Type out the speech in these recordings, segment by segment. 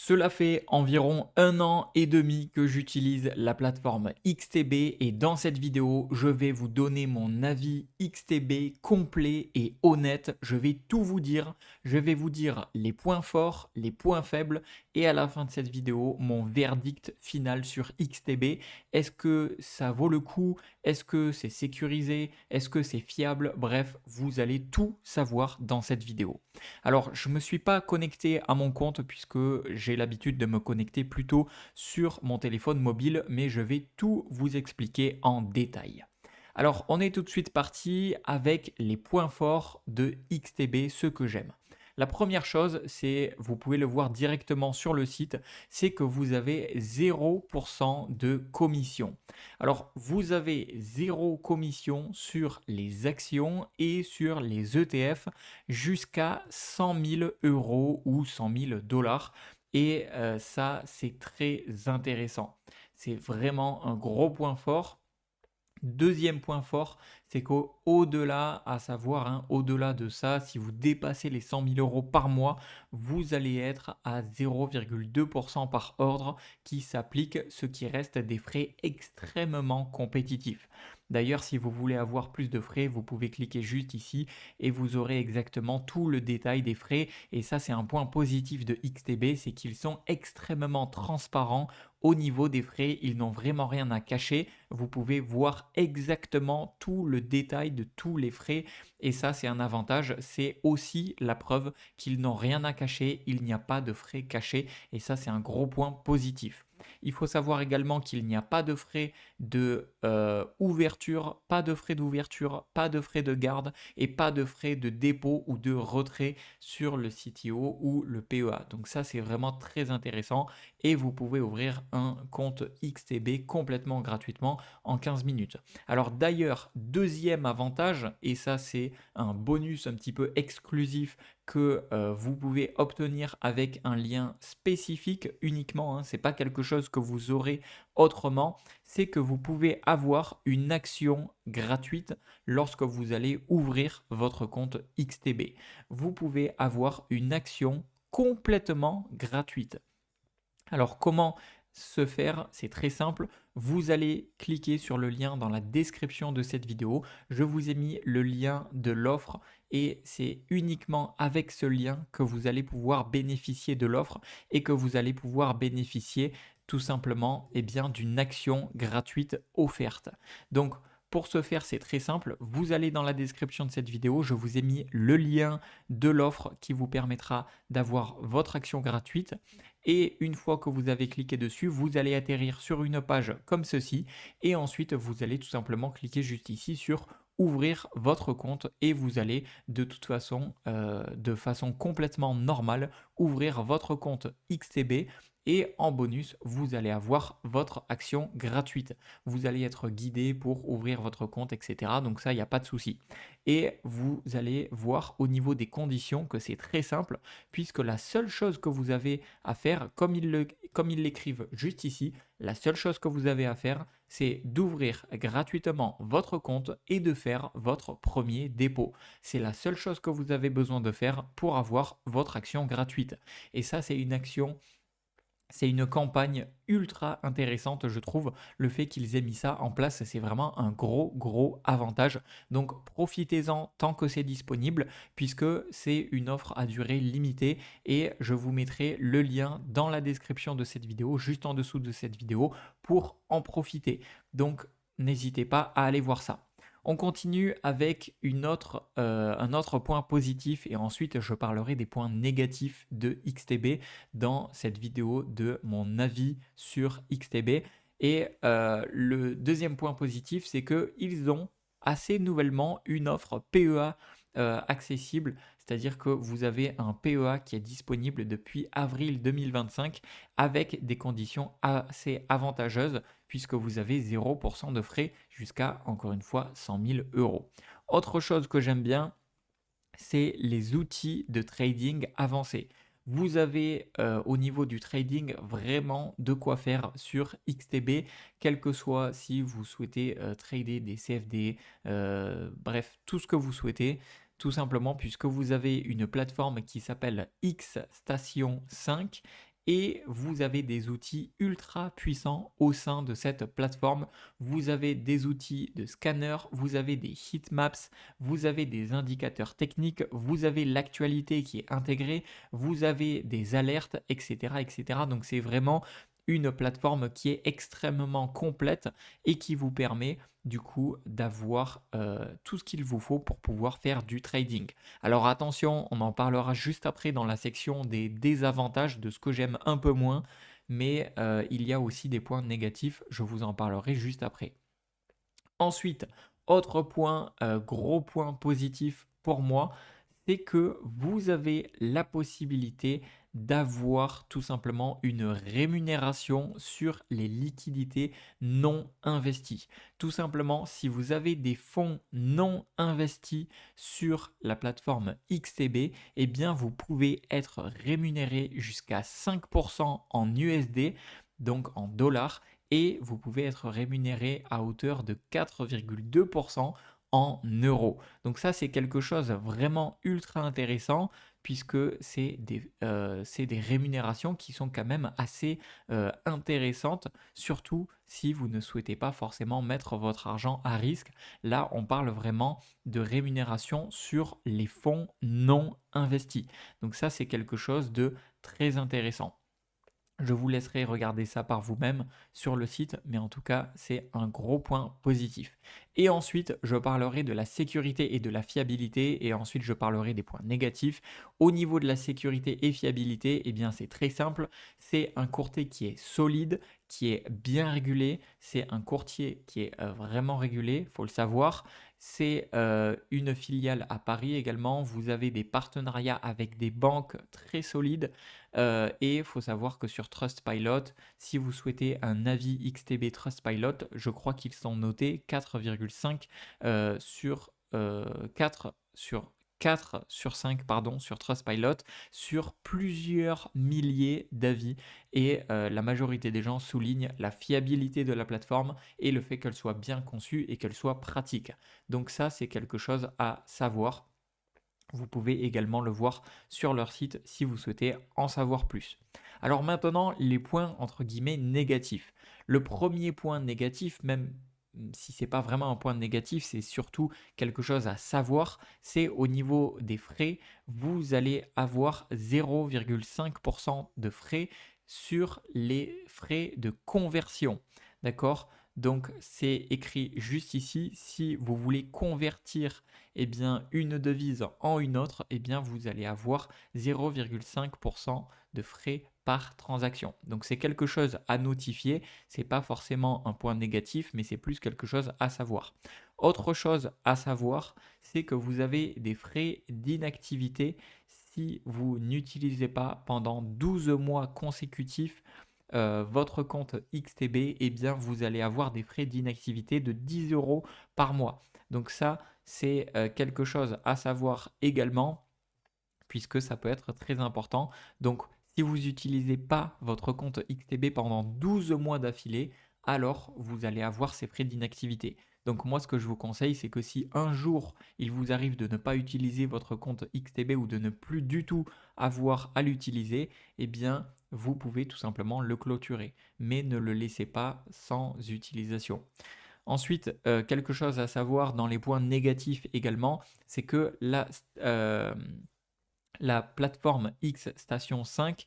Cela fait environ 1 an et demi que j'utilise la plateforme XTB et dans cette vidéo, je vais vous donner mon avis XTB complet et honnête. Je vais tout vous dire. Je vais vous dire les points forts, les points faibles et à la fin de cette vidéo, mon verdict final sur XTB. Est-ce que ça vaut le coup? Est-ce que c'est sécurisé? Est-ce que c'est fiable? Bref, vous allez tout savoir dans cette vidéo. Alors, je ne me suis pas connecté à mon compte puisque j'ai l'habitude de me connecter plutôt sur mon téléphone mobile, mais je vais tout vous expliquer en détail. Alors, on est tout de suite parti avec les points forts de XTB, ce que j'aime. La première chose, c'est, vous pouvez le voir directement sur le site, c'est que vous avez 0% de commission. Alors, vous avez 0 commission sur les actions et sur les ETF jusqu'à 100 000 euros ou 100 000 dollars. Et ça, c'est très intéressant. C'est vraiment un gros point fort. Deuxième point fort, c'est qu'au-delà, à savoir, au-delà de ça, si vous dépassez les 100 000 euros par mois, vous allez être à 0,2% par ordre qui s'applique, ce qui reste des frais extrêmement compétitifs. D'ailleurs, si vous voulez avoir plus de frais, vous pouvez cliquer juste ici et vous aurez exactement tout le détail des frais. Et ça, c'est un point positif de XTB, c'est qu'ils sont extrêmement transparents au niveau des frais. Ils n'ont vraiment rien à cacher. Vous pouvez voir exactement tout le détail de tous les frais et ça c'est un avantage. C'est aussi la preuve qu'ils n'ont rien à cacher, il n'y a pas de frais cachés et ça c'est un gros point positif. Il faut savoir également qu'il n'y a pas de frais de ouverture, pas de frais d'ouverture, pas de frais de garde et pas de frais de dépôt ou de retrait sur le CTO ou le PEA. Donc ça c'est vraiment très intéressant et vous pouvez ouvrir un compte XTB complètement gratuitement en 15 minutes. Alors d'ailleurs, deuxième avantage, et ça c'est un bonus un petit peu exclusif que vous pouvez obtenir avec un lien spécifique uniquement, c'est pas quelque chose que vous aurez autrement, c'est que vous pouvez avoir une action gratuite lorsque vous allez ouvrir votre compte XTB. Vous pouvez avoir une action complètement gratuite. Alors comment se faire? C'est très simple. Vous allez cliquer sur le lien dans la description de cette vidéo. Je vous ai mis le lien de l'offre et c'est uniquement avec ce lien que vous allez pouvoir bénéficier de l'offre et que vous allez pouvoir bénéficier tout simplement d'une action gratuite offerte. Donc pour ce faire, c'est très simple. Vous allez dans la description de cette vidéo, je vous ai mis le lien de l'offre qui vous permettra d'avoir votre action gratuite. Et une fois que vous avez cliqué dessus, vous allez atterrir sur une page comme ceci. Et ensuite, vous allez tout simplement cliquer juste ici sur ouvrir votre compte et vous allez de toute façon, de façon complètement normale, ouvrir votre compte XTB et en bonus, vous allez avoir votre action gratuite. Vous allez être guidé pour ouvrir votre compte, etc. Donc ça, il n'y a pas de souci. Et vous allez voir au niveau des conditions que c'est très simple, puisque la seule chose que vous avez à faire, comme ils l'écrivent juste ici, la seule chose que vous avez à faire, c'est d'ouvrir gratuitement votre compte et de faire votre premier dépôt. C'est la seule chose que vous avez besoin de faire pour avoir votre action gratuite. Et ça, c'est une campagne ultra intéressante, je trouve. Le fait qu'ils aient mis ça en place, c'est vraiment un gros avantage. Donc profitez-en tant que c'est disponible, puisque c'est une offre à durée limitée. Et je vous mettrai le lien dans la description de cette vidéo, juste en dessous de cette vidéo, pour en profiter. Donc n'hésitez pas à aller voir ça. On continue avec un autre point positif et ensuite je parlerai des points négatifs de XTB dans cette vidéo de mon avis sur XTB. Et le deuxième point positif, c'est qu'ils ont assez nouvellement une offre PEA accessible, c'est-à-dire que vous avez un PEA qui est disponible depuis avril 2025 avec des conditions assez avantageuses puisque vous avez 0% de frais jusqu'à, encore une fois, 100 000 euros. Autre chose que j'aime bien, c'est les outils de trading avancés. Vous avez au niveau du trading vraiment de quoi faire sur XTB, quel que soit si vous souhaitez trader des CFD, bref, tout ce que vous souhaitez, tout simplement puisque vous avez une plateforme qui s'appelle XStation 5 et vous avez des outils ultra puissants au sein de cette plateforme. Vous avez des outils de scanner, vous avez des heatmaps, vous avez des indicateurs techniques, vous avez l'actualité qui est intégrée, vous avez des alertes, etc., etc. Donc c'est vraiment une plateforme qui est extrêmement complète et qui vous permet du coup d'avoir tout ce qu'il vous faut pour pouvoir faire du trading. Alors attention, on en parlera juste après dans la section des désavantages de ce que j'aime un peu moins, mais il y a aussi des points négatifs, je vous en parlerai juste après. Ensuite, autre point, gros point positif pour moi, c'est que vous avez la possibilité d'avoir tout simplement une rémunération sur les liquidités non investies. Tout simplement, si vous avez des fonds non investis sur la plateforme XTB, eh bien vous pouvez être rémunéré jusqu'à 5% en USD, donc en dollars, et vous pouvez être rémunéré à hauteur de 4,2% en euros. Donc ça, c'est quelque chose vraiment ultra intéressant puisque c'est des rémunérations qui sont quand même assez intéressantes, surtout si vous ne souhaitez pas forcément mettre votre argent à risque. Là, on parle vraiment de rémunération sur les fonds non investis. Donc ça, c'est quelque chose de très intéressant. Je vous laisserai regarder ça par vous-même sur le site, mais en tout cas, c'est un gros point positif. Et ensuite, je parlerai de la sécurité et de la fiabilité, et ensuite je parlerai des points négatifs. Au niveau de la sécurité et fiabilité, eh bien c'est très simple, c'est un courtier qui est solide, qui est bien régulé, c'est un courtier qui est vraiment régulé, il faut le savoir. C'est une filiale à Paris également, vous avez des partenariats avec des banques très solides. Et il faut savoir que sur Trustpilot, si vous souhaitez un avis XTB Trustpilot, je crois qu'ils sont notés 4,5 sur 4 sur 4 sur 5 pardon, sur Trustpilot sur plusieurs milliers d'avis et la majorité des gens soulignent la fiabilité de la plateforme et le fait qu'elle soit bien conçue et qu'elle soit pratique. Donc ça, c'est quelque chose à savoir. Vous pouvez également le voir sur leur site si vous souhaitez en savoir plus. Alors maintenant, les points entre guillemets négatifs. Le premier point négatif, même si c'est pas vraiment un point négatif, c'est surtout quelque chose à savoir, c'est au niveau des frais, vous allez avoir 0,5% de frais sur les frais de conversion. D'accord? Donc c'est écrit juste ici, si vous voulez convertir eh bien, une devise en une autre, eh bien, vous allez avoir 0,5% de frais par transaction. Donc c'est quelque chose à notifier, c'est pas forcément un point négatif, mais c'est plus quelque chose à savoir. Autre chose à savoir, c'est que vous avez des frais d'inactivité si vous n'utilisez pas pendant 12 mois consécutifs votre compte XTB, eh bien vous allez avoir des frais d'inactivité de 10 euros par mois. Donc ça, c'est quelque chose à savoir également, puisque ça peut être très important. Donc si vous n'utilisez pas votre compte XTB pendant 12 mois d'affilée, alors vous allez avoir ces frais d'inactivité. Donc moi, ce que je vous conseille, c'est que si un jour il vous arrive de ne pas utiliser votre compte XTB ou de ne plus du tout avoir à l'utiliser, eh bien vous pouvez tout simplement le clôturer, mais ne le laissez pas sans utilisation. Ensuite, quelque chose à savoir dans les points négatifs également, c'est que la plateforme X Station 5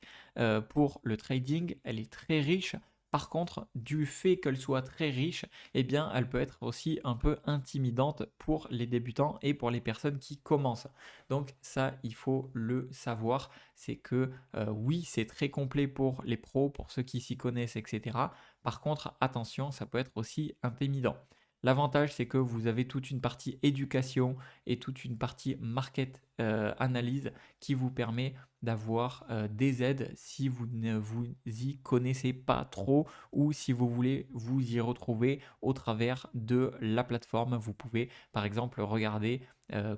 pour le trading, elle est très riche. Par contre, du fait qu'elle soit très riche, eh bien, elle peut être aussi un peu intimidante pour les débutants et pour les personnes qui commencent. Donc ça, il faut le savoir. C'est que oui, c'est très complet pour les pros, pour ceux qui s'y connaissent, etc. Par contre, attention, ça peut être aussi intimidant. L'avantage, c'est que vous avez toute une partie éducation et toute une partie market analyse qui vous permet d'avoir des aides si vous ne vous y connaissez pas trop ou si vous voulez vous y retrouver au travers de la plateforme. Vous pouvez par exemple regarder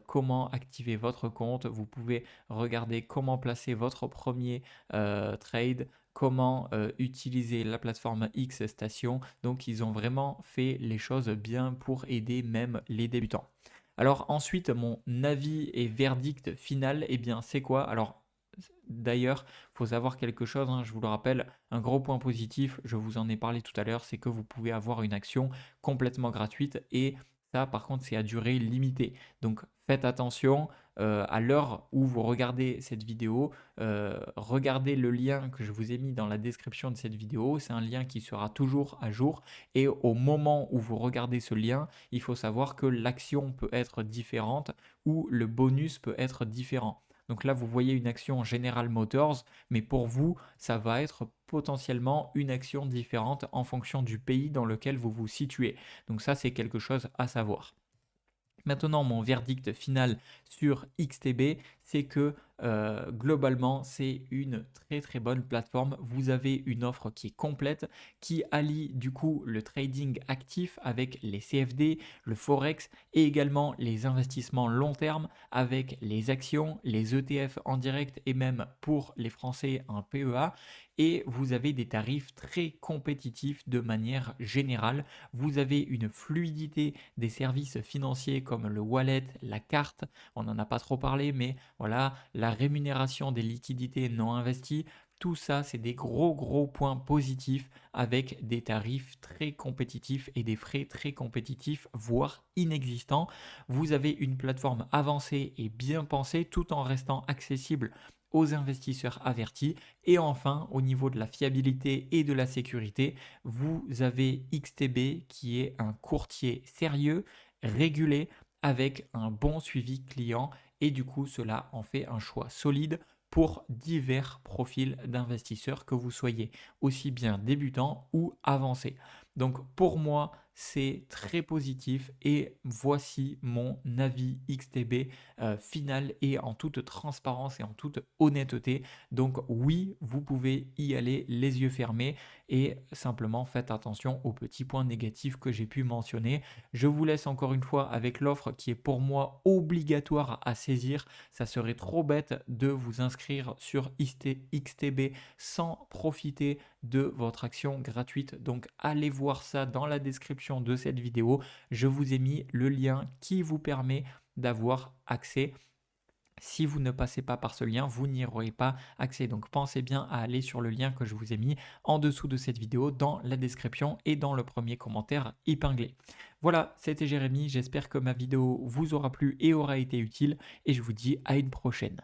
comment activer votre compte, vous pouvez regarder comment placer votre premier trade, comment utiliser la plateforme X Station. Donc ils ont vraiment fait les choses bien pour aider même les débutants. Alors ensuite, mon avis et verdict final, eh bien c'est quoi? Alors D'ailleurs, il faut savoir quelque chose, hein, je vous le rappelle, un gros point positif, je vous en ai parlé tout à l'heure, c'est que vous pouvez avoir une action complètement gratuite et ça, par contre, c'est à durée limitée. Donc, faites attention à l'heure où vous regardez cette vidéo. Regardez le lien que je vous ai mis dans la description de cette vidéo. C'est un lien qui sera toujours à jour. Et au moment où vous regardez ce lien, il faut savoir que l'action peut être différente ou le bonus peut être différent. Donc là, vous voyez une action General Motors, mais pour vous, ça va être potentiellement une action différente en fonction du pays dans lequel vous vous situez. Donc ça, c'est quelque chose à savoir. Maintenant, mon verdict final sur XTB, c'est que globalement, c'est une très très bonne plateforme. Vous avez une offre qui est complète, qui allie du coup le trading actif avec les CFD, le Forex et également les investissements long terme avec les actions, les ETF en direct et même pour les Français un PEA. Et vous avez des tarifs très compétitifs de manière générale. Vous avez une fluidité des services financiers comme le wallet, la carte, on n'en a pas trop parlé, mais voilà, la rémunération des liquidités non investies, tout ça, c'est des gros points positifs avec des tarifs très compétitifs et des frais très compétitifs, voire inexistants. Vous avez une plateforme avancée et bien pensée tout en restant accessible aux investisseurs avertis. Et enfin, au niveau de la fiabilité et de la sécurité, vous avez XTB qui est un courtier sérieux, régulé, avec un bon suivi client et du coup cela en fait un choix solide pour divers profils d'investisseurs que vous soyez aussi bien débutant ou avancé. Donc pour moi, c'est très positif et voici mon avis XTB final et en toute transparence et en toute honnêteté. Donc oui, vous pouvez y aller les yeux fermés et simplement faites attention aux petits points négatifs que j'ai pu mentionner. Je vous laisse encore une fois avec l'offre qui est pour moi obligatoire à saisir. Ça serait trop bête de vous inscrire sur XTB sans profiter de votre action gratuite. Donc allez voir ça dans la description de cette vidéo. Je vous ai mis le lien qui vous permet d'avoir accès. Si vous ne passez pas par ce lien, vous n'y aurez pas accès. Donc pensez bien à aller sur le lien que je vous ai mis en dessous de cette vidéo, dans la description et dans le premier commentaire épinglé. Voilà, c'était Jérémy, j'espère que ma vidéo vous aura plu et aura été utile et je vous dis à une prochaine.